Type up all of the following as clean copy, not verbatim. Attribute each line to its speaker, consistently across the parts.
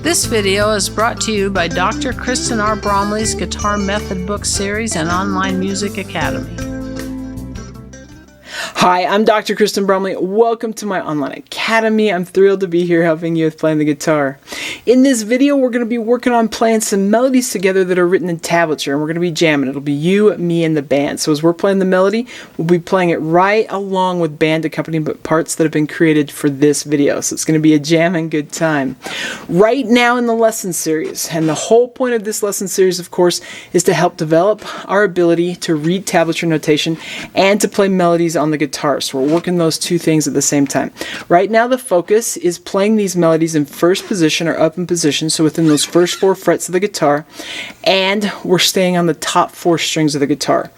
Speaker 1: This video is brought to you by Dr. Kristen R. Bromley's Guitar Method Book Series and Online Music Academy.
Speaker 2: Hi, I'm Dr. Kristen Bromley. Welcome to my online academy. I'm thrilled to be here helping you with playing the guitar. In this video, we're going to be working on playing some melodies together that are written in tablature, and we're going to be jamming. It'll be you, me, and the band. So as we're playing the melody, we'll be playing it right along with band accompaniment parts that have been created for this video. So it's going to be a jamming good time. Right now in the lesson series, and the whole point of this lesson series, of course, is to help develop our ability to read tablature notation and to play melodies on the guitar. So we're working those two things at the same time. Right now the focus is playing these melodies in first position or up in position, so within those first 4 frets of the guitar, and we're staying on the top 4 strings of the guitar.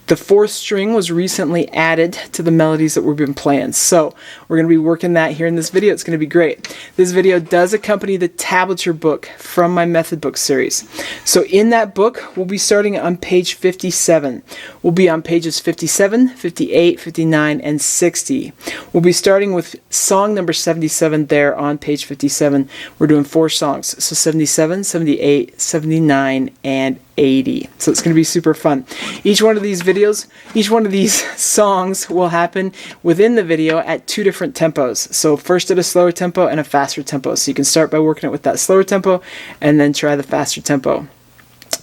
Speaker 2: The 4th string was recently added to the melodies that we've been playing, so we're going to be working that here in this video. It's going to be great. This video does accompany the Tablature book from my method book series. So in that book, we'll be starting on page 57. We'll be on pages 57, 58, 59, and 60. We'll be starting with song number 77 there on page 57. We're doing 4 songs, so 77, 78, 79, and 80. So it's going to be super fun. Each one of these songs will happen within the video at 2 different tempos. So first at a slower tempo and a faster tempo. So you can start by working it with that slower tempo and then try the faster tempo.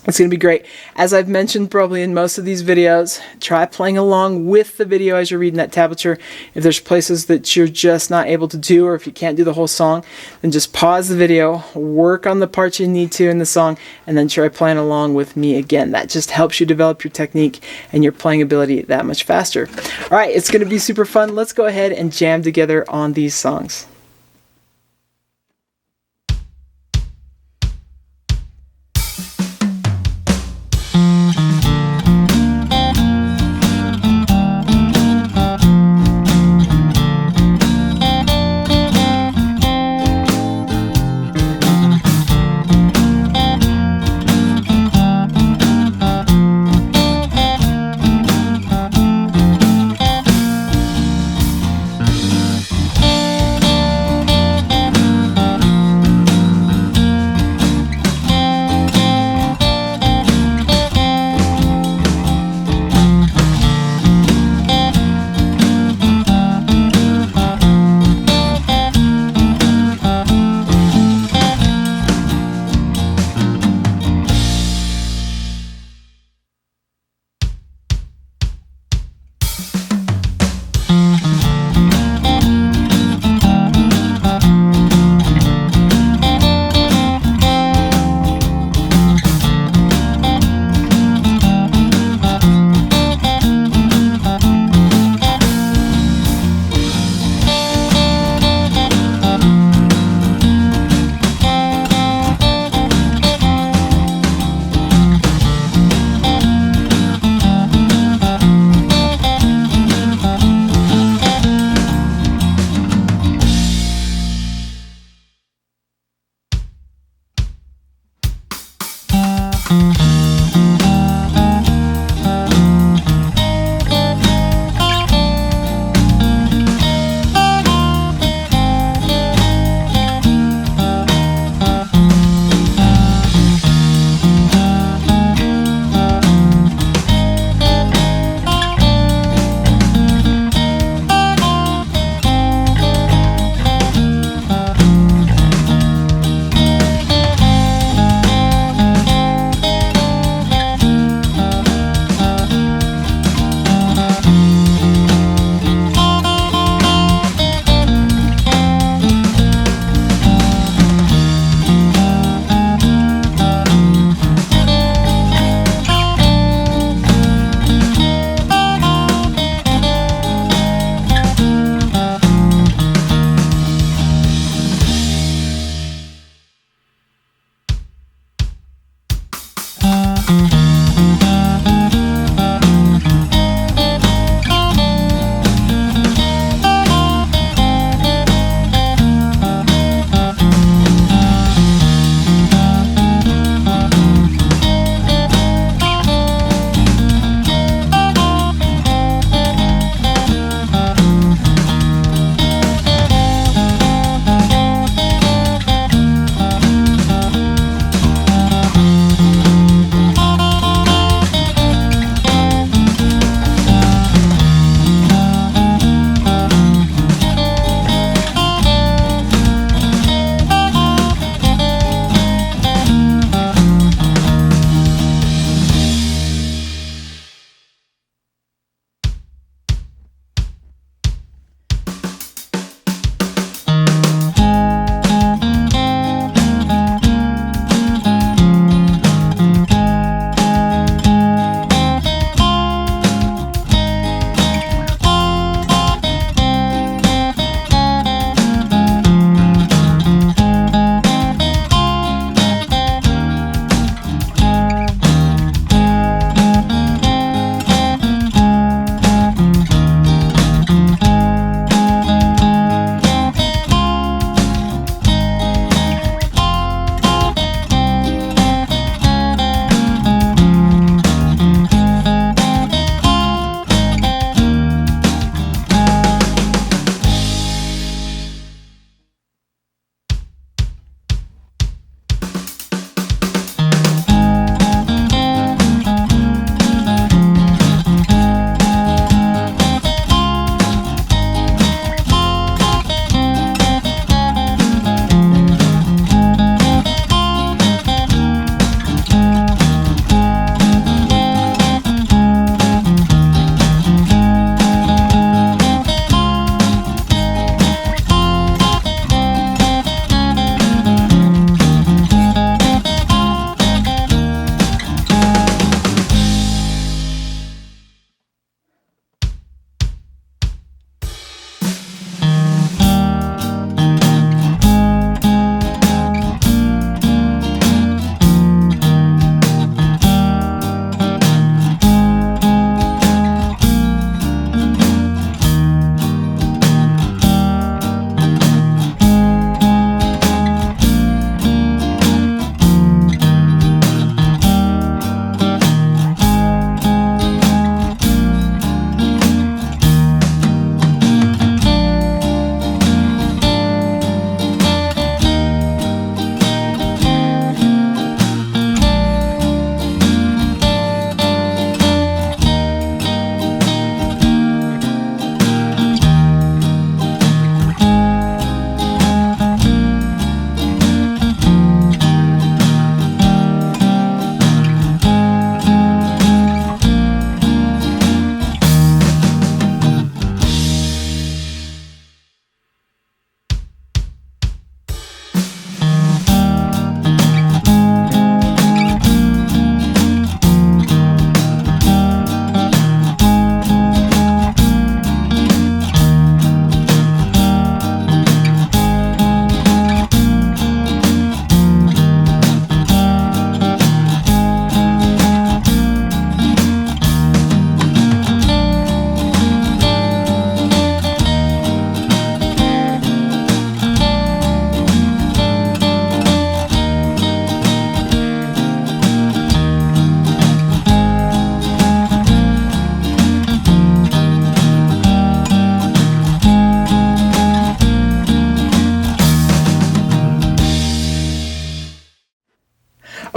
Speaker 2: It's going to be great. As I've mentioned probably in most of these videos, try playing along with the video as you're reading that tablature. If there's places that you're just not able to do, or if you can't do the whole song, then just pause the video, work on the parts you need to in the song, and then try playing along with me again. That just helps you develop your technique and your playing ability that much faster. All right, it's going to be super fun. Let's go ahead and jam together on these songs.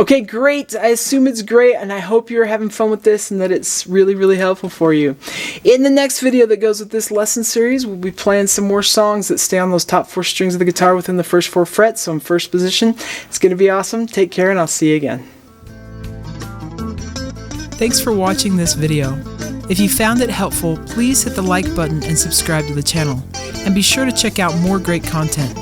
Speaker 2: Okay, great. I assume it's great, and I hope you're having fun with this and that it's really, really helpful for you. In the next video that goes with this lesson series, we'll be playing some more songs that stay on those top 4 strings of the guitar within the first 4 frets, so in first position. It's going to be awesome. Take care, and I'll see you again. Thanks for watching this video. If you found it helpful, please hit the like button and subscribe to the channel. And be sure to check out more great content.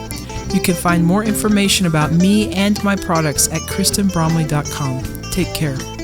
Speaker 2: You can find more information about me and my products at KristenBromley.com. Take care.